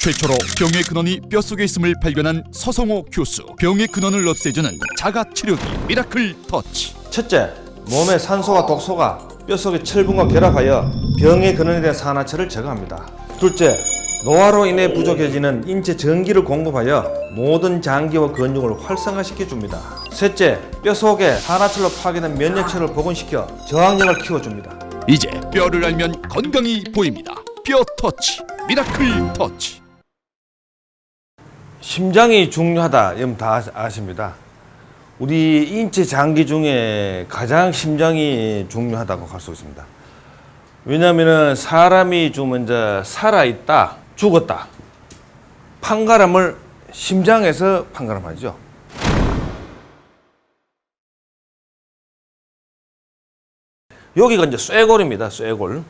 최초로 병의 근원이 뼛속에 있음을 발견한 서성호 교수. 병의 근원을 없애주는 자가치료기 미라클 터치. 첫째, 몸의 산소와 독소가 뼛속의 철분과 결합하여 병의 근원에 대한 산화철을 제거합니다. 둘째, 노화로 인해 부족해지는 인체 전기를 공급하여 모든 장기와 근육을 활성화시켜 줍니다. 셋째, 뼛속에 산화철로 파괴된 면역체를 복원시켜 저항력을 키워줍니다. 이제 뼈를 알면 건강이 보입니다. 뼈 터치 미라클 터치. 심장이 중요하다, 여러분 다 아십니다. 우리 인체 장기 중에 가장 심장이 중요하다고 할 수 있습니다. 왜냐하면 사람이 좀 먼저 살아있다, 죽었다, 판가름을 심장에서 판가름하죠. 여기가 이제 쇠골입니다. 쇠골.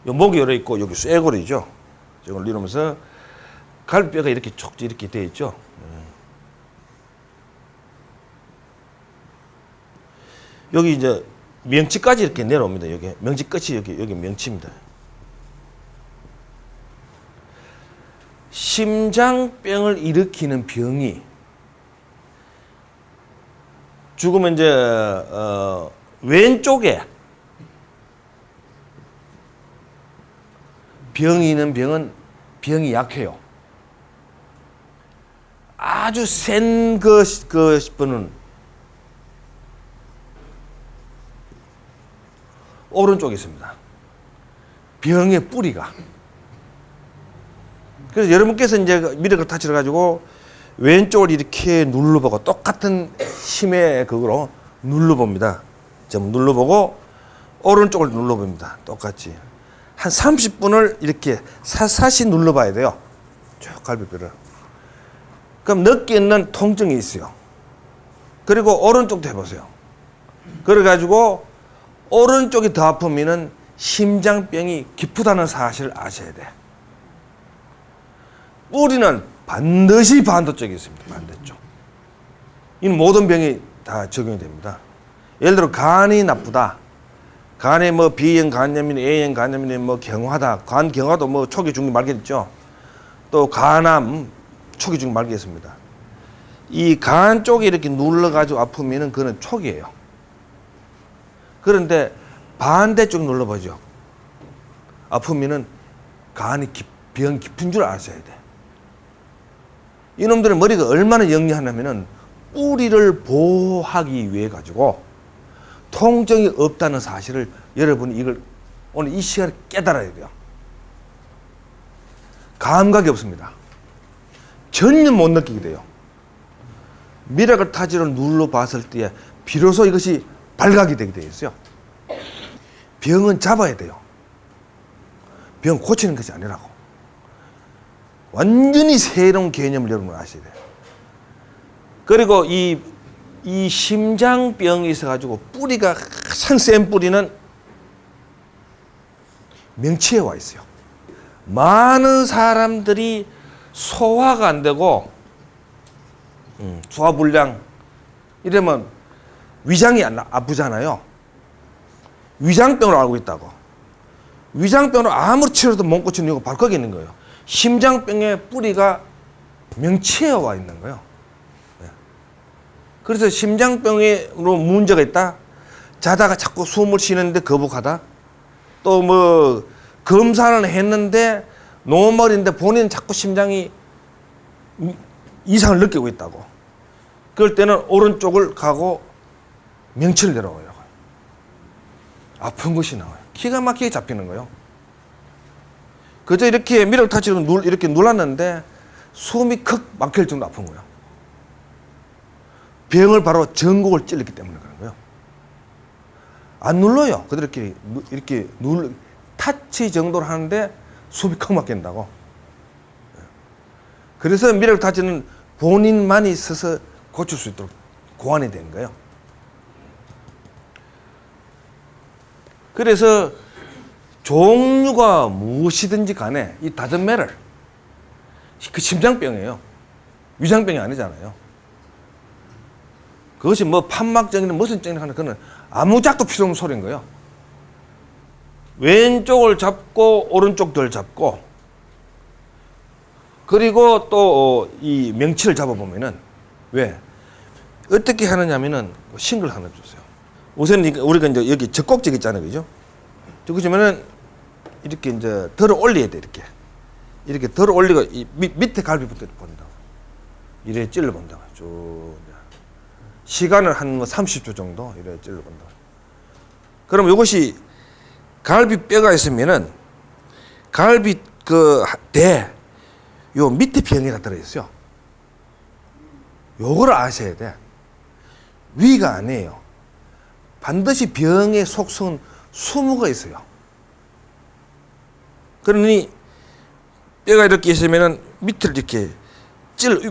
요 목이 열어 있고 여기 쇠골이죠. 이걸 이러면서 갈비뼈가 이렇게 쭉 이렇게 되어 있죠. 여기 이제 명치까지 이렇게 내려옵니다. 여기 명치 끝이 여기 명치입니다. 심장병을 일으키는 병이 죽으면 이제 왼쪽에 병이 있는 병은 병이 약해요. 아주 센 분은 오른쪽에 있습니다. 병의 뿌리가. 그래서 여러분께서 이제 미러클 터치를 가지고 왼쪽을 이렇게 눌러보고 똑같은 힘의 그거로 눌러봅니다. 좀 눌러보고 오른쪽을 눌러봅니다. 똑같이. 한 30분을 이렇게 사사시 눌러봐야 돼요. 쭉 갈비뼈를. 그럼 느끼는 통증이 있어요. 그리고 오른쪽도 해보세요. 그래가지고 오른쪽이 더 아프면은 심장병이 깊다는 사실을 아셔야 돼. 뿌리는 반드시 반대쪽에 있습니다. 반대쪽. 이는 모든 병이 다 적용이 됩니다. 예를 들어 간이 나쁘다. 간에 뭐 B형 간염이나 A형 간염이나 뭐 경화다. 간 경화도 뭐 초기 중기 말기 있죠. 또 간암 초기 중기 말기 있습니다. 이 간 쪽에 이렇게 눌러가지고 아프면은 그거는 초기예요. 그런데 반대쪽 눌러보죠. 아프면은 간이 병 깊은 줄 아셔야 돼. 이놈들의 머리가 얼마나 영리하냐면은 뿌리를 보호하기 위해 가지고 통증이 없다는 사실을 여러분이 이걸 오늘 이 시간에 깨달아야 돼요. 감각이 없습니다. 전혀 못 느끼게 돼요. 미라클 터치를 눌러봤을 때 비로소 이것이 발각이 되게 되어 있어요. 병은 잡아야 돼요. 병 고치는 것이 아니라고. 완전히 새로운 개념을 여러분 아셔야 돼요. 그리고 이 심장병이 있어가지고 뿌리가 가장 센 뿌리는 명치에 와 있어요. 많은 사람들이 소화가 안 되고 소화불량 이러면 위장이 아프잖아요. 위장병으로 알고 있다고. 위장병으로 아무리 치료도 못 고치는 이유가 바로 거기 있는 거예요. 심장병의 뿌리가 명치에 와 있는 거예요. 그래서 심장병으로 문제가 있다. 자다가 자꾸 숨을 쉬는데 거북하다. 또 뭐 검사를 했는데 노멀인데 본인은 자꾸 심장이 이상을 느끼고 있다고. 그럴 때는 오른쪽을 가고 명치를 내려와요. 아픈 것이 나와요. 기가 막히게 잡히는 거예요. 그저 이렇게 미러클 터치로 이렇게 눌렀는데 숨이 컥 막힐 정도 아픈 거예요. 병을 바로 전곡을 찔렀기 때문에 그런 거예요. 안 눌러요. 그대로 이렇게 타치 정도로 하는데 숨이 컥 막힌다고. 그래서 미러클 터치는 본인만이 서서 고칠 수 있도록 고안이 된 거예요. 그래서 종류가 무엇이든지 간에 이 다전매를 그 심장병이에요. 위장병이 아니잖아요. 그것이 뭐 판막증이나 무슨 증이나 하는 그는 아무 짝도 필요 없는 소리인 거예요. 왼쪽을 잡고 오른쪽 덜 잡고 그리고 또 이 명치를 잡아보면은 왜 어떻게 하느냐면은 싱글 하나 줬어요. 우선 우리가 이제 여기 젖꼭지 있잖아요, 그죠? 그러면은 이렇게 이제 들어 올려야 돼, 이렇게 들어 올리고 이 밑에 갈비부터 본다. 이래 찔러 본다. 쭉 시간을 한 30초 정도 이래 찔러 본다. 그럼 이것이 갈비뼈가 있으면은 갈비 요 밑에 병이 다 들어 있어요. 요거를 아셔야 돼. 위가 아니에요. 반드시 병의 속성은 수무가 있어요. 그러니 뼈가 이렇게 있으면은 밑을 이렇게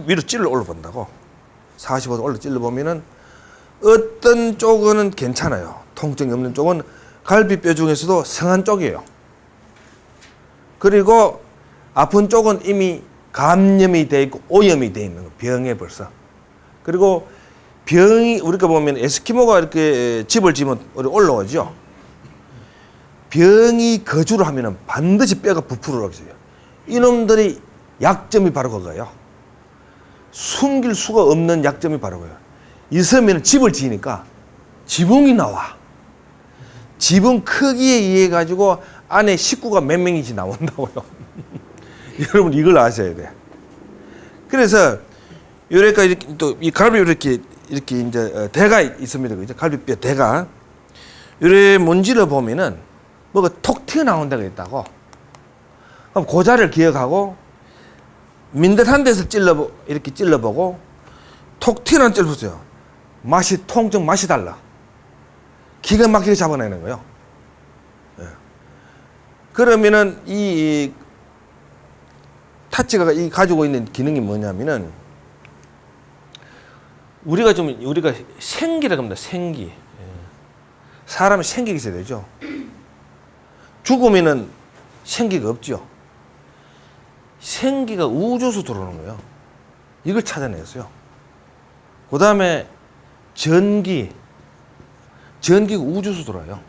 위로 찔러 올려본다고. 45도 올려 찔러보면은 어떤 쪽은 괜찮아요. 통증이 없는 쪽은 갈비뼈 중에서도 성한 쪽이에요. 그리고 아픈 쪽은 이미 감염이 돼 있고 오염이 돼 있는 거, 병에 벌써. 그리고 병이 우리가 보면 에스키모가 이렇게 집을 지으면 올라오죠. 병이 거주를 하면은 반드시 뼈가 부풀어 있어요. 이놈들이 약점이 바로 그거예요. 숨길 수가 없는 약점이 바로 그거예요. 있으면 집을 지으니까 지붕이 나와. 지붕 크기에 의해 가지고 안에 식구가 몇 명인지 나온다고요. 여러분 이걸 아셔야 돼. 그래서 요래까 이렇게 또 이 갈비 이렇게 이제 대가 있습니다. 그죠? 갈비뼈 대가. 요래 문질러 보면은 뭐가 톡 튀어나온 데가 있다고. 그럼 그 자리를 기억하고 민듯한 데서 이렇게 찔러보고 톡 튀어나온 찔러보세요. 통증 맛이 달라. 기가 막히게 잡아내는 거예요. 예. 그러면은 이 타치가 가지고 있는 기능이 뭐냐면은 우리가 생기라고 합니다. 생기. 예. 사람이 생기가 있어야 되죠. 죽으면은 생기가 없죠. 생기가 우주에서 들어오는 거예요. 이걸 찾아냈어요. 그 다음에 전기가 우주에서 들어와요.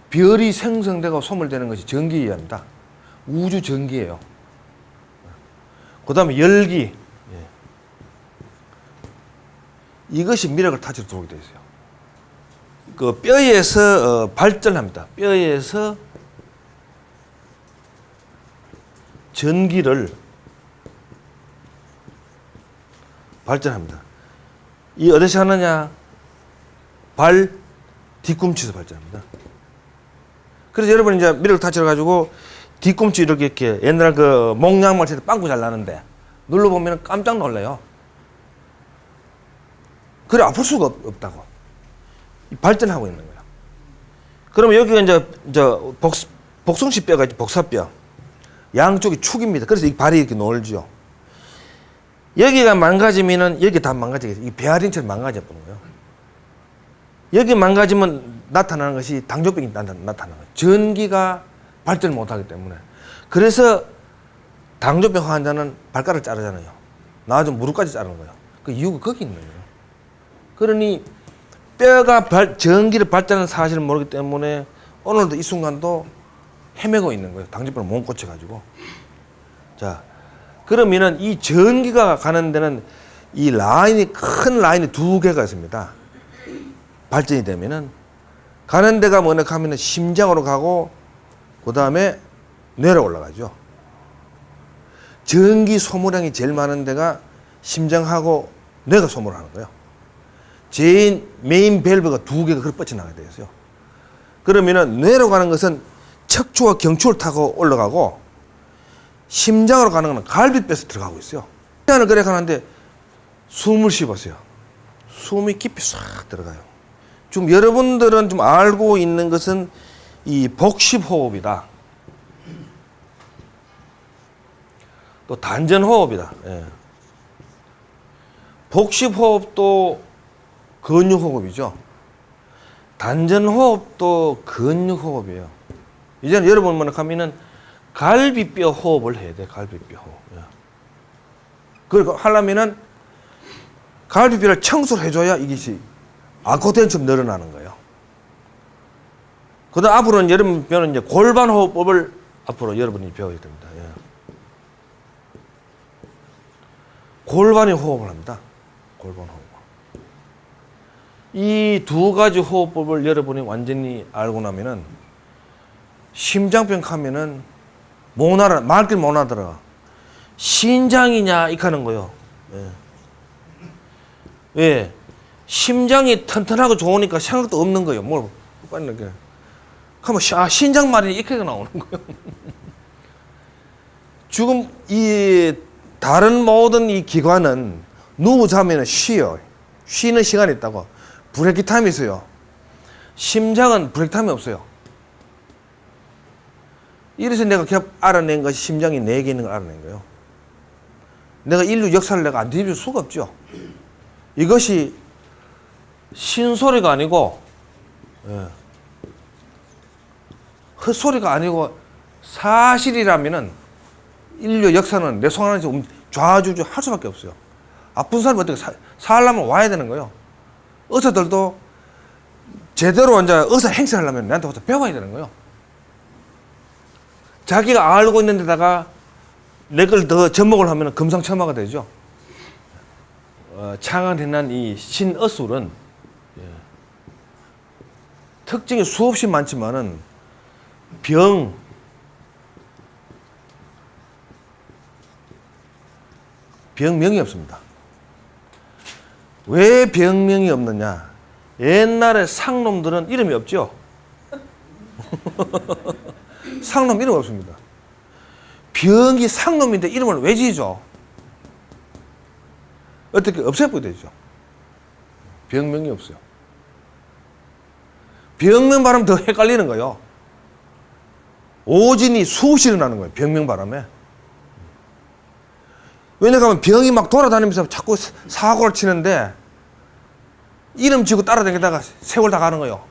별이 생성되고 소멸되는 것이 전기에 의합니다. 우주 전기예요. 그 다음에 열기. 이것이 미라클 타치로 들어오게 되어 있어요. 그 뼈에서 발전합니다. 뼈에서 전기를 발전합니다. 이 어디서 하느냐? 발 뒤꿈치에서 발전합니다. 그래서 여러분 이제 미라클 타치를 가지고 뒤꿈치 이렇게 옛날 그 목양말 칠 때 빵꾸 잘 나는데 눌러보면 깜짝 놀라요. 그래 아플 수가 없다고. 발전하고 있는 거야. 그러면 여기가 이제 복숭시 뼈가 있지, 복사뼈. 양쪽이 축입니다. 그래서 이 발이 이렇게 놀죠. 여기가 망가지면은 여기 다 망가지겠어요. 이 배아린처럼 망가져 버는 거예요. 여기 망가지면 나타나는 것이 당뇨병이 나타나는 거예요. 전기가 발전을 못하기 때문에. 그래서 당뇨병 환자는 발가락을 자르잖아요. 나중에 무릎까지 자르는 거예요. 그 이유가 거기 있는 거예요. 그러니 뼈가 전기를 발전하는 사실을 모르기 때문에 오늘도 이 순간도 헤매고 있는 거예요. 당뇨병을 못 고쳐가지고. 자, 그러면은 이 전기가 가는 데는 이 라인이, 큰 라인이 두 개가 있습니다. 발전이 되면은 가는 데가 뭐냐 하면은 심장으로 가고 그 다음에 뇌로 올라가죠. 전기 소모량이 제일 많은 데가 심장하고 뇌가 소모를 하는 거예요. 제일 메인 밸브가 두 개가 그렇게 뻗쳐나가야 되겠어요. 그러면은 뇌로 가는 것은 척추와 경추를 타고 올라가고 심장으로 가는 것은 갈비뼈에서 들어가고 있어요. 심장을 그래 가는데 숨을 쉬어보세요. 숨이 깊이 싹 들어가요. 지금 여러분들은 좀 알고 있는 것은 이 복식호흡이다. 또 단전호흡이다. 예. 복식호흡도 근육호흡이죠. 단전호흡도 근육호흡이에요. 이제는 여러분 뭐라 하면은 갈비뼈 호흡을 해야 돼. 갈비뼈 호흡. 예. 그리고 하려면은 갈비뼈를 청소를 해줘야 이것이 아코텐처럼 늘어나는 거예요. 그 다음 앞으로는 여러분 배우는 이제 골반 호흡법을 앞으로 여러분이 배워야 됩니다. 예. 골반이 호흡을 합니다. 골반 호흡. 이 두 가지 호흡법을 여러분이 완전히 알고 나면은 심장병 하면은 못 알아, 말길 못 알아들어. 신장이냐 이카는 거요. 예. 왜? 심장이 튼튼하고 좋으니까 생각도 없는 거예요. 뭘 빨리 이렇게. 그러면 신장 말이 이렇게 나오는 거예요. 지금 이 다른 모든 이 기관은 누구 자면은 쉬어요. 쉬는 시간이 있다고. 브레이크 타임이 있어요. 심장은 브레이크 타임이 없어요. 이래서 내가 알아낸 것이 심장이 4개 있는 걸 알아낸 거예요. 내가 인류 역사를 내가 안 뒤집을 수가 없죠. 이것이 신소리가 아니고 헛소리가 아니고 사실이라면은 인류 역사는 내 손 안에서 좌우주주 할 수밖에 없어요. 아픈 사람이 어떻게 살려면 와야 되는 거예요. 의사들도 제대로 이제 의사 행세를 하려면 내한테 와서 배워야 되는 거예요. 자기가 알고 있는 데다가 내 걸 더 접목을 하면 금상첨화가 되죠. 창안해난 이 신어술은 특징이 수없이 많지만은 병명이 없습니다. 왜 병명이 없느냐? 옛날에 상놈들은 이름이 없죠. 상놈 이름 없습니다. 병이 상놈인데 이름을 왜 지죠? 어떻게 없애버려야 되죠. 병명이 없어요. 병명 바람 더 헷갈리는 거예요. 오진이 수없이 일어나는 거예요. 병명 바람에. 왜냐하면 병이 막 돌아다니면서 자꾸 사고를 치는데 이름 지고 따라다니다가 세월 다 가는 거예요.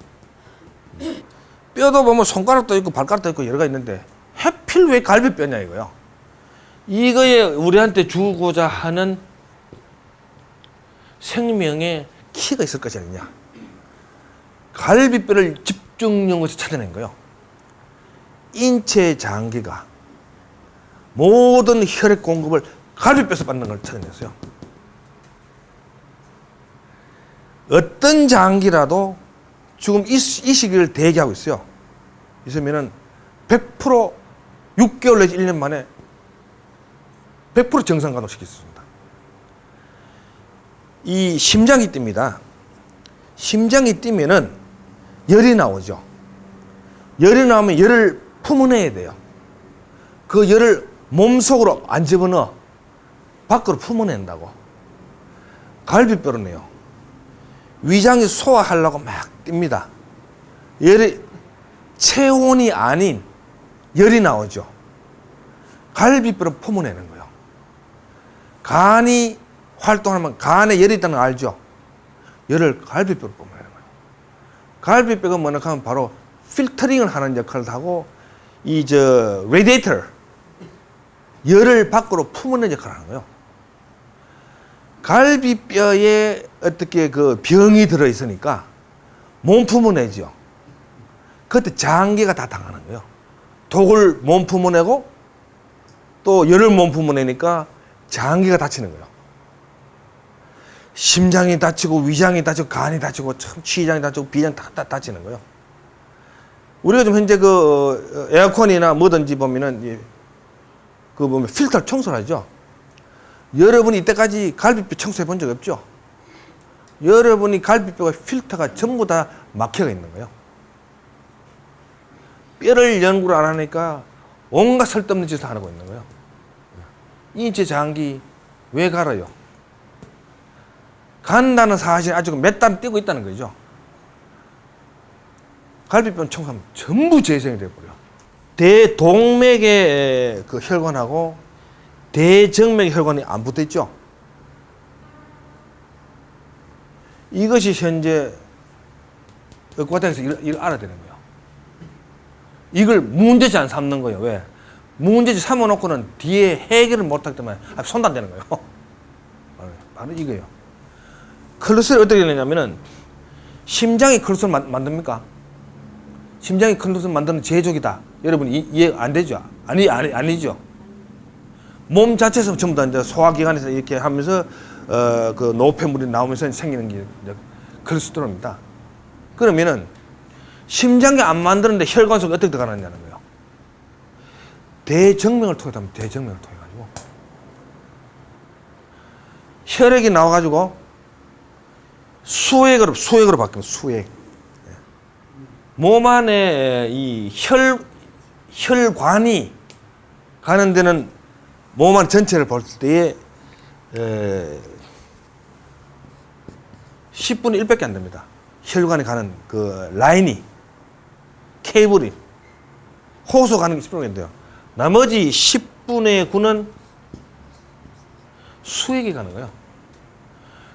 뼈도 보면 손가락도 있고 발가락도 있고 여러 가지 있는데 하필 왜 갈비뼈냐 이거요. 이거에 우리한테 주고자 하는 생명의 키가 있을 것이 아니냐. 갈비뼈를 집중력으로 찾아낸 거예요. 인체 장기가 모든 혈액 공급을 갈비뼈에서 받는 걸 찾아냈어요. 어떤 장기라도 지금 이 시기를 대기하고 있어요. 있으면은 100% 6개월 내지 1년 만에 100% 정상 가동시킬 수 있습니다. 이 심장이 뜁니다. 심장이 뛰면은 열이 나오죠. 열이 나오면 열을 품어내야 돼요. 그 열을 몸속으로 안 집어넣어. 밖으로 품어낸다고. 갈비뼈로네요. 위장이 소화하려고 막 뜁니다. 열이 체온이 아닌 열이 나오죠. 갈비뼈로 품어내는 거예요. 간이 활동하면 간에 열이 있다는 거 알죠? 열을 갈비뼈로 뿜어내는 거예요. 갈비뼈가 뭐냐 하면 바로 필터링을 하는 역할을 하고 레디에이터 열을 밖으로 품어내는 역할을 하는 거예요. 갈비뼈에 어떻게 그 병이 들어 있으니까 몸 품어내죠. 그때 장기가 다 당하는 거예요. 독을 몸 품어내고 또 열을 몸 품어내니까 장기가 다치는 거예요. 심장이 다치고 위장이 다치고 간이 다치고 참 취장이 다치고 비장 다 다치는 거예요. 우리가 좀 현재 그 에어컨이나 뭐든지 보면은 그 보면 필터 청소를 하죠. 여러분이 이때까지 갈비뼈 청소해 본 적 없죠? 여러분이 갈비뼈가 필터가 전부 다 막혀가 있는 거예요. 뼈를 연구를 안 하니까 온갖 쓸데없는 짓을 하고 있는 거예요. 인체 장기 왜 갈아요? 간다는 사실이 아직 몇 달 뛰고 있다는 거죠. 갈비뼈는 청소하면 전부 재생이 되어버려요. 대동맥의 그 혈관하고 대정맥의 혈관이 안 붙어 있죠. 이것이 현재 의과대학에서 이걸 알아야 되는 거예요. 이걸 문제지 안 삼는 거예요. 왜? 문제지 삼아놓고는 뒤에 해결을 못하기 때문에 손도 안 되는 거예요. 바로 이거예요. 콜레스테롤 어떻게 되느냐면은 심장이 콜레스테롤 만듭니까? 심장이 콜레스테롤 만드는 제조기다. 여러분 이해 안 되죠? 아니죠? 몸 자체에서 전부 다 이제 소화기관에서 이렇게 하면서 그 노폐물이 나오면서 생기는 게 이제 콜레스테롤입니다. 그러면은 심장이 안 만드는데 혈관 속에 어떻게 들어가느냐는 거예요. 대정맥을 통해서 합니다. 대정맥을 통해 가지고 혈액이 나와 가지고 수액으로 바뀝니다. 수액. 몸 안에 이 혈관이 가는 데는 몸 안 전체를 볼 때에 10분의 1밖에 안 됩니다. 혈관이 가는 그 라인이, 케이블이, 호소 가는 게 10분의 1인데요. 나머지 10분의 9는 수액이 가는 거예요.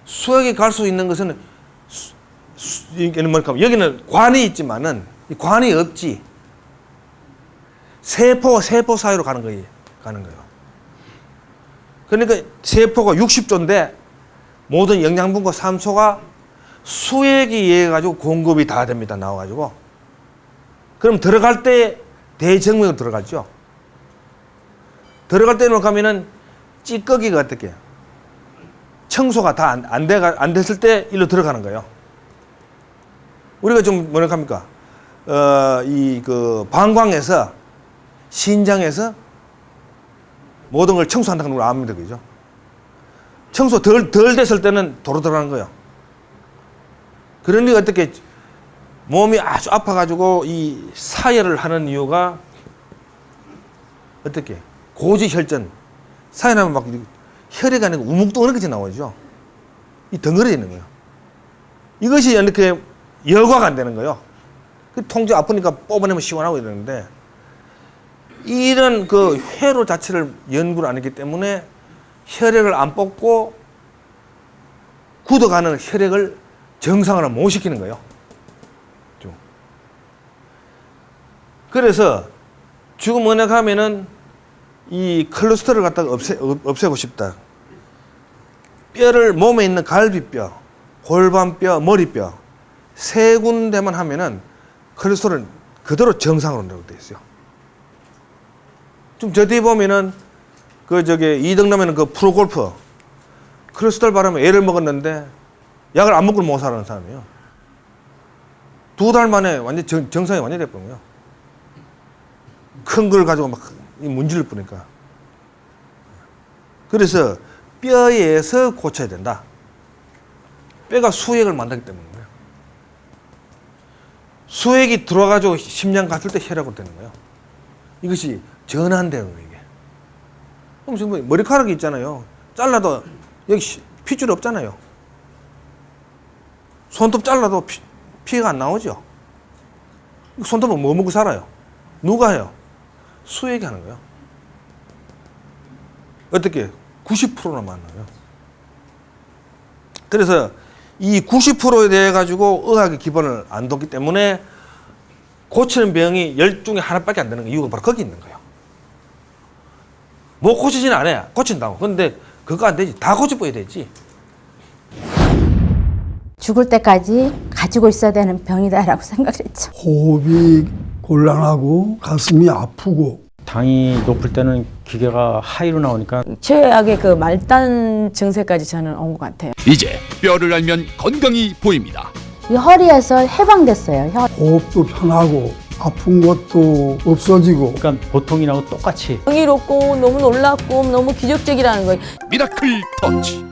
수액이 갈 수 있는 것은 여기는 관이 있지만은 이 관이 없지. 세포 사이로 가는 거예요. 그러니까 세포가 60조인데 모든 영양분과 산소가 수액에 의해 가지고 공급이 다 됩니다. 나와가지고. 그럼 들어갈 때 대정맥으로 들어가죠. 들어갈 때는 가면은 찌꺼기가 어떻게 청소가 다 안 됐을 때 일로 들어가는 거예요. 우리가 좀 뭐라 합니까? 이 그 방광에서 신장에서 모든 걸 청소한다는 걸 압니다. 그죠? 청소 덜 됐을 때는 도로 들어가는 거예요. 그러니 어떻게 몸이 아주 아파가지고 이 사열을 하는 이유가 어떻게 고지혈전 사열하면 막 혈액이 아니고 우묵덩어리같이 나오죠. 이 덩어리 있는 거예요. 이것이 이렇게 열과가 안 되는 거예요. 그 통증 아프니까 뽑아내면 시원하고 이러는데 이런 그 회로 자체를 연구를 안 했기 때문에 혈액을 안 뽑고 굳어가는 혈액을 정상으로 못 시키는 거예요. 그래서 지금 뭐냐 하면은 이 콜레스테롤을 갖다가 없애고 싶다. 뼈를 몸에 있는 갈비뼈, 골반뼈, 머리뼈 세 군데만 하면은 콜레스테롤은 그대로 정상으로 되어 있어요. 좀 저 뒤에 보면은 그 이등남에는 그 프로골퍼 콜레스테롤 바르면 애를 먹었는데 약을 안 먹고 못 살아는 사람이에요. 2달 만에 완전 정상이 완전히 돼버린 거예요. 큰 걸 가지고 막 문지를 뿌니까. 그래서 뼈에서 고쳐야 된다. 뼈가 수액을 만들기 때문에. 수액이 들어와가지고 심장 갔을 때 혈액으로 되는 거예요. 이것이 전환되는 거예요, 이게. 그럼 지금 머리카락이 있잖아요. 잘라도 여기 핏줄이 없잖아요. 손톱 잘라도 피가 안 나오죠. 손톱은 뭐 먹고 살아요? 누가 해요? 수액이 하는 거예요. 어떻게? 90%나 많아요. 그래서 이 90%에 대해 가지고 의학의 기본을 안 뒀기 때문에 고치는 병이 10중에 하나밖에 안 되는 거 이유가 바로 거기 있는 거예요. 못 고치지는 않아요. 고친다고. 근데 그거 안 되지. 다 고쳐봐야 되지. 죽을 때까지 가지고 있어야 되는 병이다라고 생각했죠. 호흡이 곤란하고 가슴이 아프고 당이 높을 때는 기계가 하이로 나오니까 최악의 그 말단 증세까지 저는 온 것 같아요. 이제 뼈를 알면 건강이 보입니다. 이 허리에서 해방됐어요. 호흡도 편하고 아픈 것도 없어지고 그러니까 보통이라고 똑같이 경이롭고 너무 놀랍고 너무 기적적이라는 거예요. 미라클 터치.